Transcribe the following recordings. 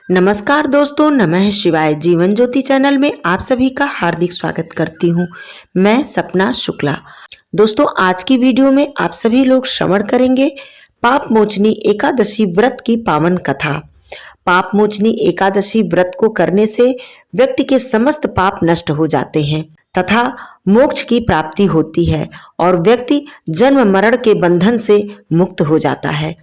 नमस्कार दोस्तों, नमः शिवाय। जीवन ज्योति चैनल में आप सभी का हार्दिक स्वागत करती हूँ। मैं सपना शुक्ला। दोस्तों, आज की वीडियो में आप सभी लोग श्रवण करेंगे पाप मोचनी एकादशी व्रत की पावन कथा। पाप मोचनी एकादशी व्रत को करने से व्यक्ति के समस्त पाप नष्ट हो जाते हैं तथा मोक्ष की प्राप्ति होती है और व्यक्ति जन्म मरण के बंधन से मुक्त हो जाता है।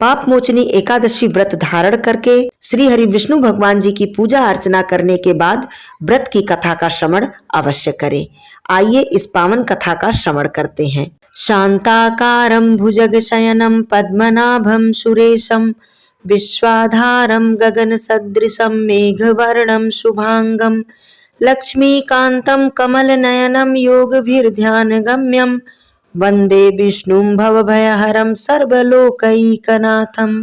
पाप मोचनी एकादशी व्रत धारण करके श्री हरि विष्णु भगवान जी की पूजा अर्चना करने के बाद व्रत की कथा का श्रवण अवश्य करें। आइए इस पावन कथा का श्रवण करते हैं। शांताकारं भुजगशयनं पद्मनाभं सुरेशं विश्वाधारं गगन सदृशं मेघवर्णं शुभांगं लक्ष्मीकान्तं कमलनयनं योगभिर्ध्यानगम्यं वंदे विष्णुं भवभयहरं सर्वलोकैकनाथम्।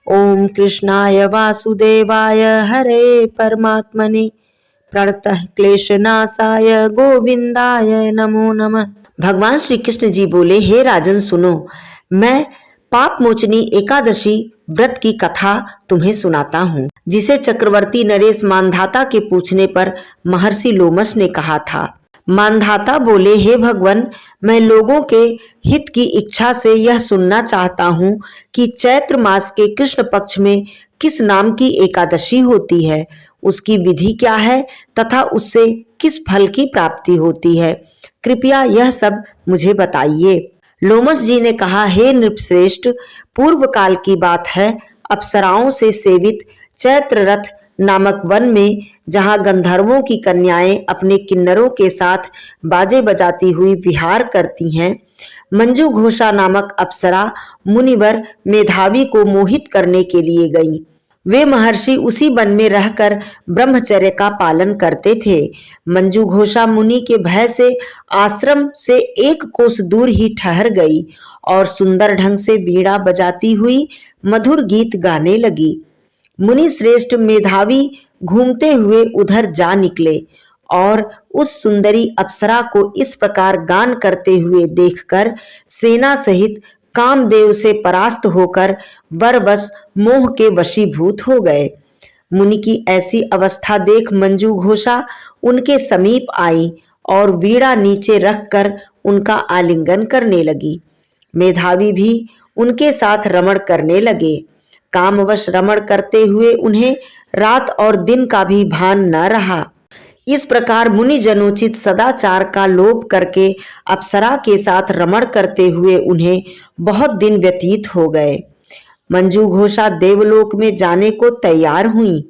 ओम कृष्णाय वासुदेवाय हरे परमात्मने प्रणतः क्लेशनाशाय गोविंदाय नमो नमः। भगवान श्री कृष्ण जी बोले, हे राजन सुनो, मैं पाप मोचनी एकादशी व्रत की कथा तुम्हें सुनाता हूँ, जिसे चक्रवर्ती नरेश मानधाता के पूछने पर महर्षि लोमश ने कहा था। मानधाता बोले, हे भगवान, मैं लोगों के हित की इच्छा से यह सुनना चाहता हूँ कि चैत्र मास के कृष्ण पक्ष में किस नाम की एकादशी होती है, उसकी विधि क्या है तथा उससे किस फल की प्राप्ति होती है। कृपया यह सब मुझे बताइए। लोमश जी ने कहा, हे नृपश्रेष्ठ, पूर्व काल की बात है। अप्सराओं से सेवित चैत्र रथ नामक वन में, जहां गंधर्वों की कन्याएं अपने किन्नरों के साथ बाजे बजाती हुई विहार करती हैं, मंजू घोषा नामक अप्सरा मुनिवर मेधावी को मोहित करने के लिए गई। वे महर्षि उसी वन में रहकर ब्रह्मचर्य का पालन करते थे। मंजू घोषा मुनि के भय से आश्रम से 1 कोस दूर ही ठहर गई और सुंदर ढंग से वीणा बजाती हुई मधुर गीत गाने लगी। मुनि श्रेष्ठ मेधावी घूमते हुए उधर जा निकले और उस सुंदरी अप्सरा को इस प्रकार गान करते हुए देखकर सेना सहित कामदेव से परास्त होकर वरवश मोह के वशीभूत हो गए। मुनि की ऐसी अवस्था देख मंजू घोषा उनके समीप आई और वीणा नीचे रखकर उनका आलिंगन करने लगी। मेधावी भी उनके साथ रमण करने लगे। कामवश रमण करते हुए उन्हें रात और दिन का भी भान न रहा। इस प्रकार मुनि जनोचित सदाचार का लोप करके अप्सरा के साथ रमण करते हुए उन्हें बहुत दिन व्यतीत हो गए। मंजू घोषा देवलोक में जाने को तैयार हुई।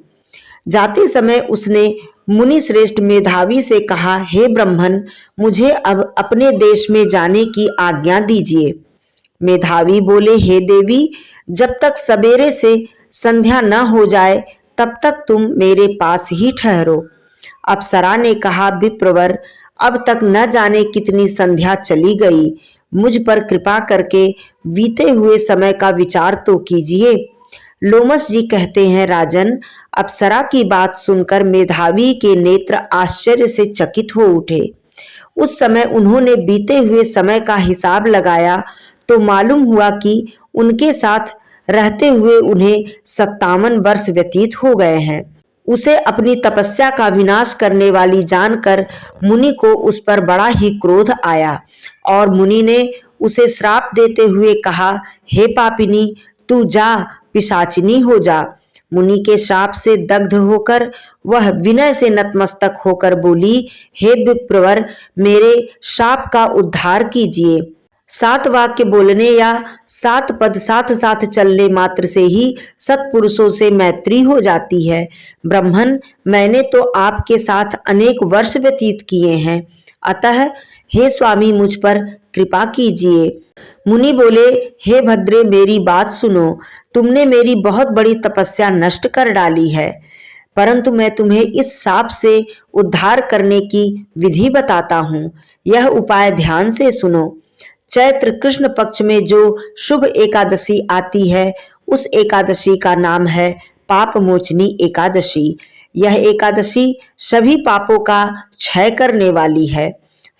जाते समय उसने मुनि श्रेष्ठ मेधावी से कहा, हे ब्राह्मण, मुझे अब अपने देश में जाने की आज्ञा दीजिए। मेधावी बोले, हे देवी, जब तक सवेरे से संध्या न हो जाए तब तक तुम मेरे पास ही ठहरो। अप्सरा ने कहा, विप्रवर, अब तक न जाने कितनी संध्या चली गई, मुझ पर कृपा करके बीते हुए समय का विचार तो कीजिए। लोमश जी कहते हैं, राजन, अप्सरा की बात सुनकर मेधावी के नेत्र आश्चर्य से चकित हो उठे। उस समय उन्होंने बीते हुए समय का हिसाब लगाया तो मालूम हुआ कि उनके साथ रहते हुए उन्हें 57 वर्ष व्यतीत हो गए हैं। उसे अपनी तपस्या का विनाश करने वाली जानकर मुनि को उस पर बड़ा ही क्रोध आया और मुनि ने उसे श्राप देते हुए कहा, हे पापिनी, तू जा, पिशाचिनी हो जा। मुनि के श्राप से दग्ध होकर वह विनय से नतमस्तक होकर बोली, हे विप्रवर, मेरे शाप का उद्धार कीजिए। 7 वाक्य बोलने या 7 पद साथ साथ चलने मात्र से ही सत्पुरुषों से मैत्री हो जाती है। ब्राह्मण, मैंने तो आपके साथ अनेक वर्ष व्यतीत किए हैं, अतः हे स्वामी, मुझ पर कृपा कीजिए। मुनि बोले, हे भद्रे, मेरी बात सुनो। तुमने मेरी बहुत बड़ी तपस्या नष्ट कर डाली है, परंतु मैं तुम्हें इस शाप से उद्धार करने की विधि बताता हूँ। यह उपाय ध्यान से सुनो। चैत्र कृष्ण पक्ष में जो शुभ एकादशी आती है, उस एकादशी का नाम है पाप मोचनी एकादशी। यह एकादशी सभी पापों का क्षय करने वाली है।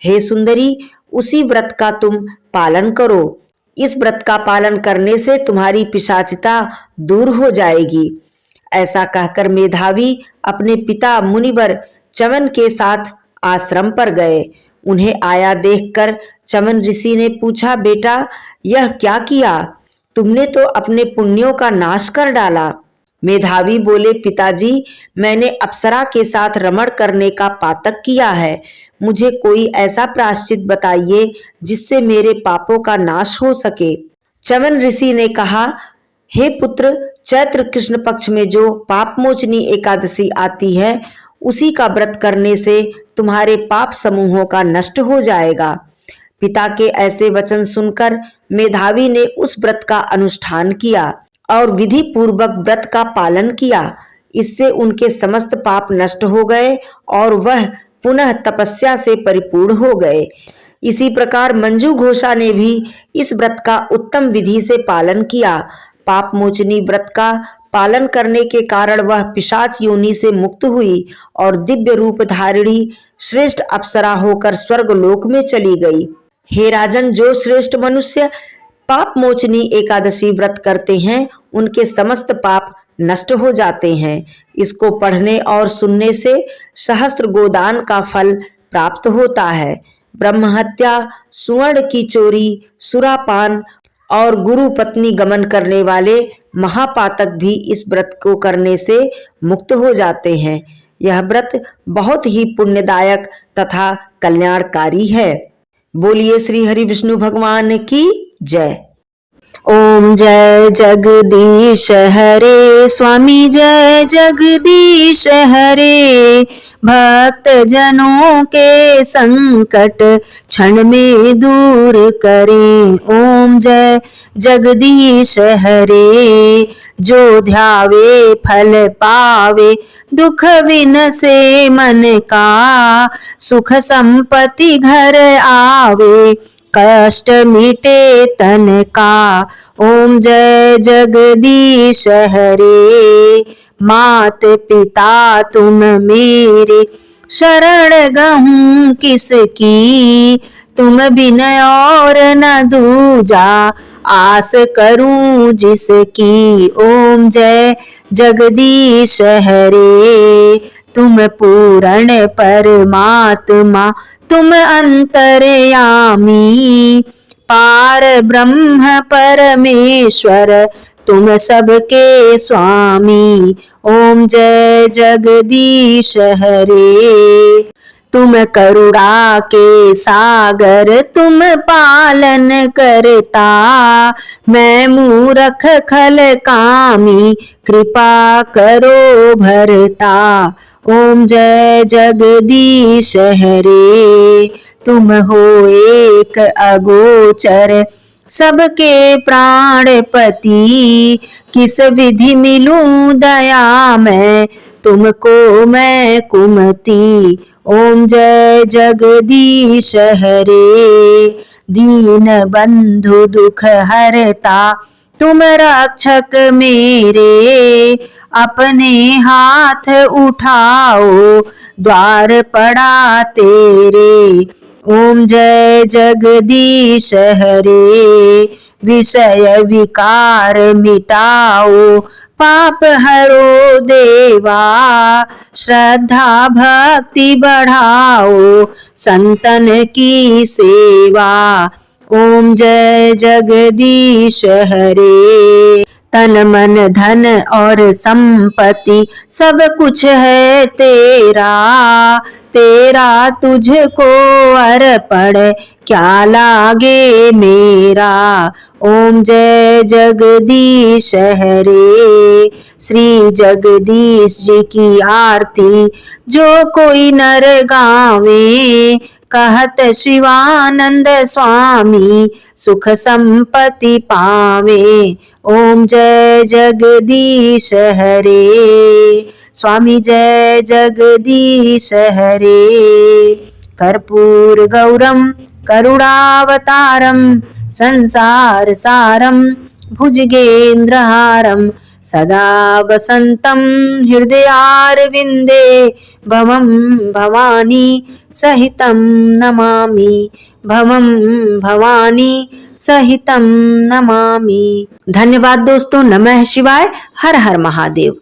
हे सुंदरी, उसी व्रत का तुम पालन करो। इस व्रत का पालन करने से तुम्हारी पिशाचिता दूर हो जाएगी। ऐसा कहकर मेधावी अपने पिता मुनिवर चवन के साथ आश्रम पर गए। उन्हें आया देखकर चवन ऋषि ने पूछा, बेटा यह क्या किया? तुमने तो अपने पुण्यों का नाश कर डाला। मेधावी बोले, पिताजी मैंने अप्सरा के साथ रमण करने का पातक किया है। मुझे कोई ऐसा प्रायश्चित बताइए जिससे मेरे पापों का नाश हो सके। चवन ऋषि ने कहा, हे पुत्र, चैत्र कृष्ण पक्ष में जो पाप मोचनी एकादशी आती है उसी का व्रत करने से तुम्हारे पाप समूहों का नष्ट हो जाएगा। पिता के ऐसे वचन सुनकर मेधावी ने उस व्रत का अनुष्ठान किया और विधि पूर्वक व्रत का पालन किया। इससे उनके समस्त पाप नष्ट हो गए और वह पुनः तपस्या से परिपूर्ण हो गए। इसी प्रकार मंजू घोषा ने भी इस व्रत का उत्तम विधि से पालन किया। पाप मोचनी व्रत का पालन करने के कारण वह पिशाच योनि से मुक्त हुई और दिव्य रूप धारिणी श्रेष्ठ अप्सरा होकर स्वर्ग लोक में चली गई। हे राजन, जो श्रेष्ठ मनुष्य पाप मोचनी एकादशी व्रत करते हैं उनके समस्त पाप नष्ट हो जाते हैं। इसको पढ़ने और सुनने से सहस्त्र गोदान का फल प्राप्त होता है। ब्रह्म हत्या, सुवर्ण की चोरी, सुरापान और गुरु पत्नी गमन करने वाले महापातक भी इस व्रत को करने से मुक्त हो जाते हैं। यह व्रत बहुत ही पुण्यदायक तथा कल्याणकारी है। बोलिए श्री हरि विष्णु भगवान की जय। ओम जय जगदीश हरे, स्वामी जय जगदीश हरे। भक्त जनों के संकट क्षण में दूर करें। ओम जय जगदीश हरे। जो ध्यावे फल पावे, दुख विनसे मन का। सुख संपत्ति घर आवे, कष्ट मिटे तन का। ओम जय जगदीश हरे। मात पिता तुम मेरे, शरण गहूँ किसकी। तुम बिन और न दूजा, आस करूं जिसकी। ओम जय जगदीश हरे। तुम पूर्ण परमात्मा, तुम अंतर्यामी। पार ब्रह्म परमेश्वर, तुम सबके स्वामी। ओम जय जगदीश हरे। तुम करुणा के सागर, तुम पालन करता। मैं मूरख खल कामी, कृपा करो भरता। ओम जय जगदीश हरे। तुम हो एक अगोचर, सबके प्राणपति। किस विधि मिलूं दया मैं, तुमको मैं कुमति। ओम जय जगदीश हरे। दीन बंधु दुख हरता, तुम रक्षक मेरे। अपने हाथ उठाओ, द्वार पड़ा तेरे। ओम जय जगदीश हरे। विषय विकार मिटाओ, पाप हरो देवा। श्रद्धा भक्ति बढ़ाओ, संतन की सेवा। ओम जय जगदीश हरे। तन मन धन और संपत्ति सब कुछ है तेरा। तेरा तुझको अर्पण, क्या लागे मेरा। ओम जय जगदीश हरे। श्री जगदीश जी की आरती जो कोई नर गावे। कहत शिवानंद स्वामी, सुख संपत्ति पावे। ओम जय जगदीश हरे। स्वामी जय जगदीश हरे। कर्पूर गौरम करुणावतारम, संसार सारम भुजगेन्द्रहारम। सदा वसंतम हृदयारविंदे, भवम भवानी सहितं नमामि। भवम भवानी सहितं नमामि। धन्यवाद दोस्तों। नमः शिवाय। हर हर महादेव।